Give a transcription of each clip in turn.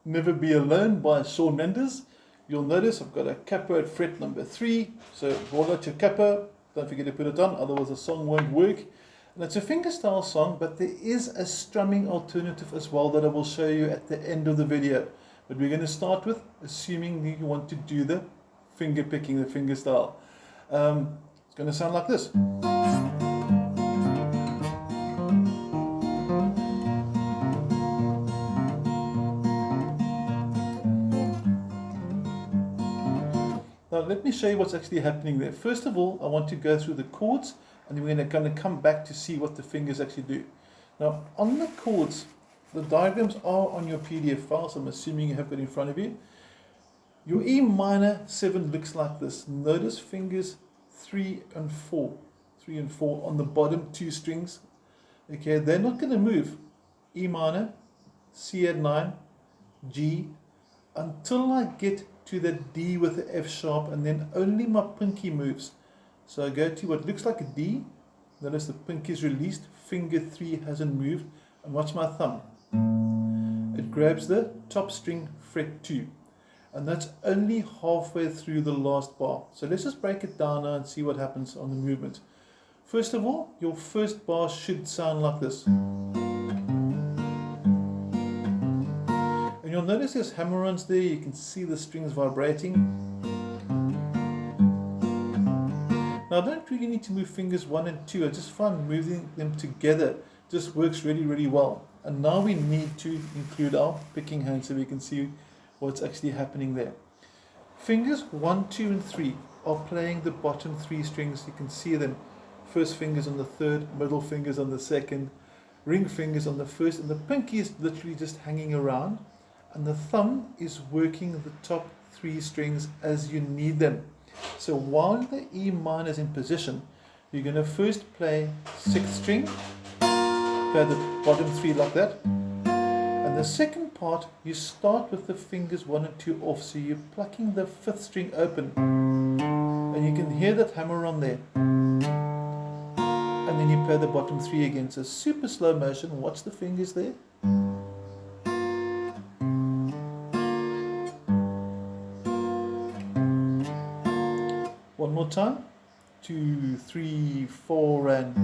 Never Be Alone by Mendes. You'll notice I've got a capo at fret number 3. So roll out your capo. Don't forget to put it on, otherwise the song won't work. And it's a fingerstyle song, but there is a strumming alternative as well that I will show you at the end of the video. But we're going to start with assuming you want to do the finger picking, the fingerstyle. It's going to sound like this. Now let me show you what's actually happening there. First of all, I want to go through the chords, and then we're going to come back to see what the fingers actually do. Now on the chords, the diagrams are on your PDF file, so I'm assuming you have it in front of you. Your E minor 7 looks like this. Notice fingers 3 and 4 on the bottom 2 strings. Okay, they're not going to move. E minor, C add 9, G, until I get to the D with the F sharp, and then only my pinky moves. So I go to what looks like a D. Notice the pinky is released, finger 3 hasn't moved, and watch my thumb. It grabs the top string, fret 2, and that's only halfway through the last bar. So let's just break it down now and see what happens on the movement. First of all, your first bar should sound like this. And you'll notice there's hammer-ons there. You can see the strings vibrating. Now I don't really need to move fingers 1 and 2. I just find moving them together just works really, really well. And now we need to include our picking hand so we can see what's actually happening there. Fingers 1, 2 and 3 are playing the bottom 3 strings. You can see them. First fingers on the third, middle fingers on the second, ring fingers on the first, and the pinky is literally just hanging around, and the thumb is working the top 3 strings as you need them. So while the E minor is in position, you're going to first play 6th string, play the bottom 3 like that, and the second part you start with the fingers 1 and 2 off, so you're plucking the 5th string open, and you can hear that hammer on there, and then you play the bottom 3 again. So super slow motion. Watch the fingers there. One more time. 2, 3, 4 and...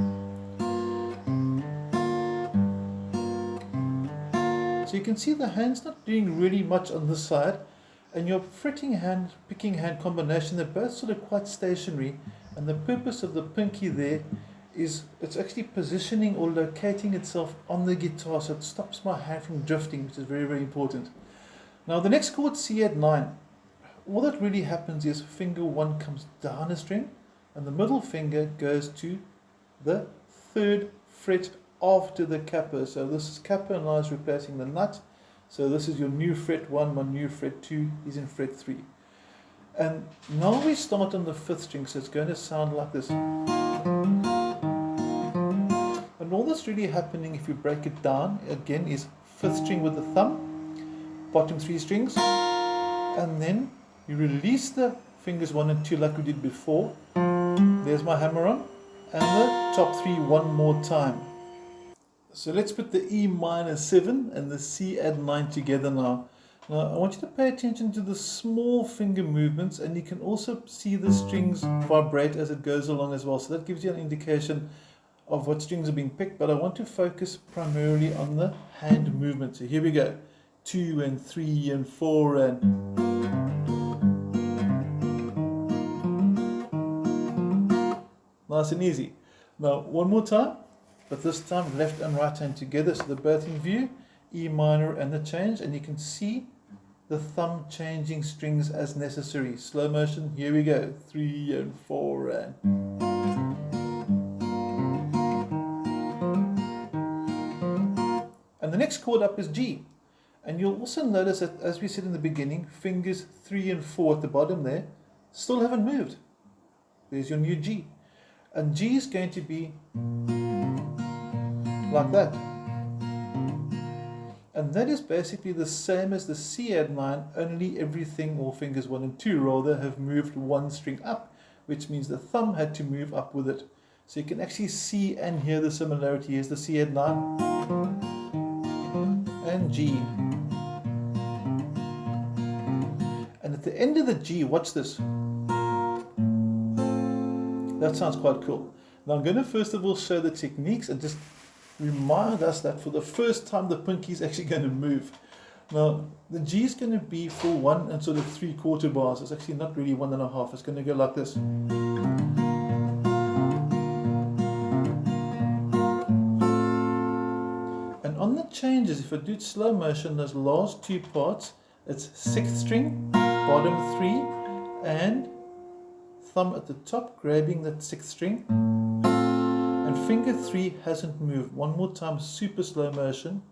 So you can see the hand's not doing really much on this side, and your fretting hand, picking hand combination, they're both sort of quite stationary, and the purpose of the pinky there is it's actually positioning or locating itself on the guitar, so it stops my hand from drifting, which is very, very important. Now the next chord, C add 9, all that really happens is finger 1 comes down a string, and the middle finger goes to the 3rd fret after the capo. So this is capo and now is replacing the nut. So this is your new fret 1, my new fret 2 is in fret 3. And now we start on the 5th string, so it's going to sound like this. And all that's really happening, if you break it down, again, is 5th string with the thumb, bottom 3 strings, and then you release the fingers 1 and 2 like we did before. There's my hammer on, and the top 3 one more time. So let's put the E minor 7 and the C add 9 together now. Now I want you to pay attention to the small finger movements, and you can also see the strings vibrate as it goes along as well. So that gives you an indication of what strings are being picked, but I want to focus primarily on the hand movement. So here we go. 2 and 3 and 4 and... Nice and easy. Now one more time, but this time left and right hand together, so they're both in view, E minor and the change, and you can see the thumb changing strings as necessary. Slow motion, here we go, 3 and 4 and... And the next chord up is G. And you'll also notice that, as we said in the beginning, fingers 3 and 4 at the bottom there still haven't moved. There's your new G. And G is going to be like that. And that is basically the same as the C add 9, only everything, or fingers 1 and 2 rather, have moved 1 string up, which means the thumb had to move up with it. So you can actually see and hear the similarity. Here's the C add 9 and G. at the end of the G, watch this. That sounds quite cool. Now I'm going to first of all show the techniques and just remind us that for the first time the pinky is actually going to move. Now the G is going to be for 1 and sort of 3/4 bars. It's actually not really 1 1/2. It's going to go like this. And on the changes, if I do it slow motion, those last 2 parts, it's 6th string, bottom 3, and thumb at the top grabbing that 6th string, and finger 3 hasn't moved. One more time, super slow motion.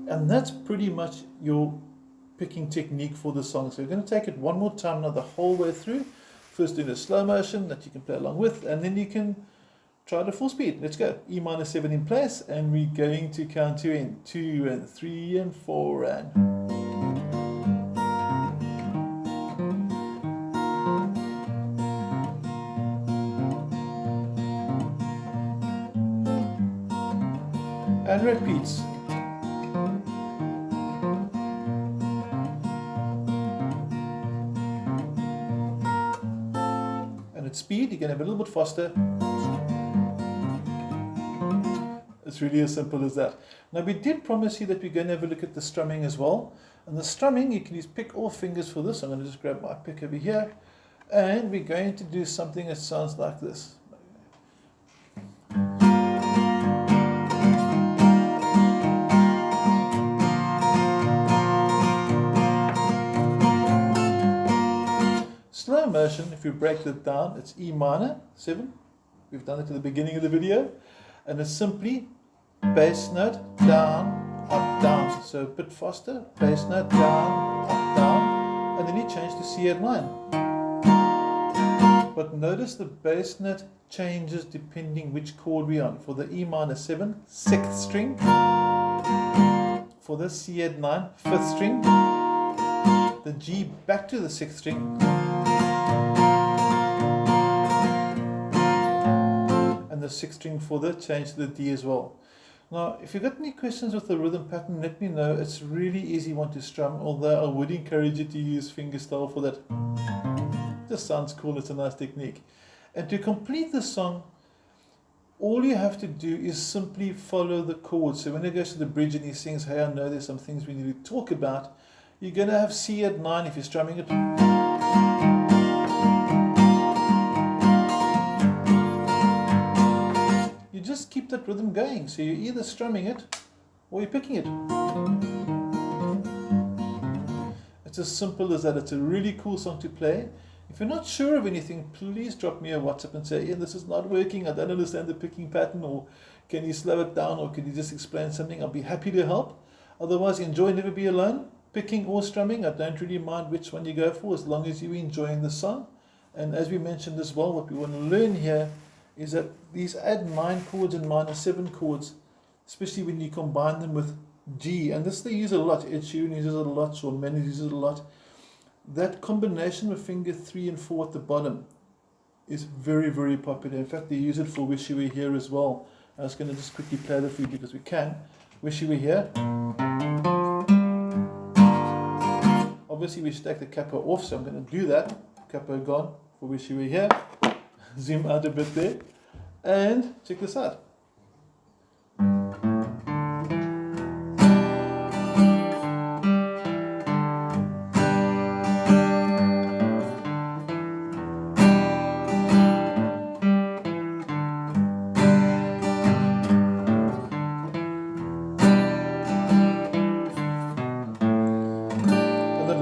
And that's pretty much your picking technique for the song. So you're going to take it one more time now the whole way through. First doing a slow motion that you can play along with, and then you can try the full speed. Let's go. E minor 7 in place, and we're going to count 2 in. 2 and 3 and 4 and... and repeats. And at speed, you can have a little bit faster. It's really as simple as that. Now we did promise you that we're going to have a look at the strumming as well. And the strumming, you can use pick or fingers for this. I'm going to just grab my pick over here. And we're going to do something that sounds like this. Slow motion, if you break that down, it's E minor 7. We've done it at the beginning of the video. And it's simply bass note, down, up, down. So a bit faster, bass note, down, up, down. And then you change to C at 9. But notice the bass note changes depending which chord we're on. For the E minor 7, 6th string. For the C at 9, 5th string. The G back to the 6th string. And the 6th string for the change to the D as well. Now, if you've got any questions with the rhythm pattern, let me know. It's really easy one to strum, although I would encourage you to use fingerstyle for that. Just sounds cool, it's a nice technique. And to complete the song, all you have to do is simply follow the chords. So when he goes to the bridge and he sings, hey, I know there's some things we need to talk about, you're going to have C at 9 if you're strumming it. You just keep that rhythm going. So you're either strumming it or you're picking it. It's as simple as that. It's a really cool song to play. If you're not sure of anything, please drop me a WhatsApp and say, Ian, this is not working. I don't understand the picking pattern, or can you slow it down, or can you just explain something? I'll be happy to help. Otherwise, enjoy Never Be Alone. Picking or strumming, I don't really mind which one you go for as long as you're enjoying the song. And as we mentioned as well, what we want to learn here is that these add 9 chords and minor 7 chords, especially when you combine them with G, and this they use a lot. Ed Sheeran uses it a lot, Shawn Mendes uses it a lot. That combination with finger 3 and 4 at the bottom is very, very popular. In fact, they use it for Wish You Were Here as well. I was going to just quickly play that for you because we can. Wish You Were Here. Obviously, we should take the capo off, so I'm going to do that. Capo gone for Wish You Were Here. Zoom out a bit there. And check this out.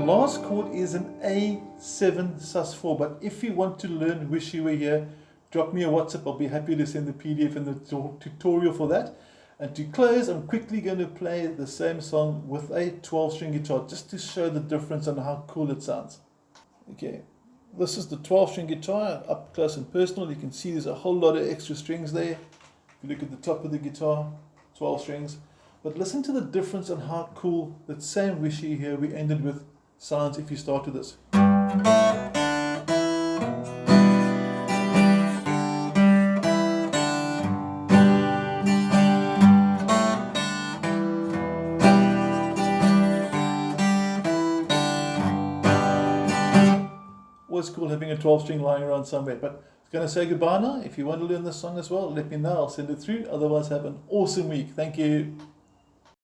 Last chord is an A7 sus4, but if you want to learn Wish You Were Here, drop me a WhatsApp. I'll be happy to send the PDF and the tutorial for that. And to close, I'm quickly going to play the same song with a 12-string guitar just to show the difference and how cool it sounds. Okay, this is the 12-string guitar, up close and personal. You can see there's a whole lot of extra strings there. If you look at the top of the guitar, 12 strings. But listen to the difference and how cool that same Wish You Were Here we ended with sounds if you start with this. always cool having a 12 string lying around somewhere. But it's going to say goodbye now. If you want to learn this song as well, let me know. I'll send it through. Otherwise, have an awesome week. Thank you.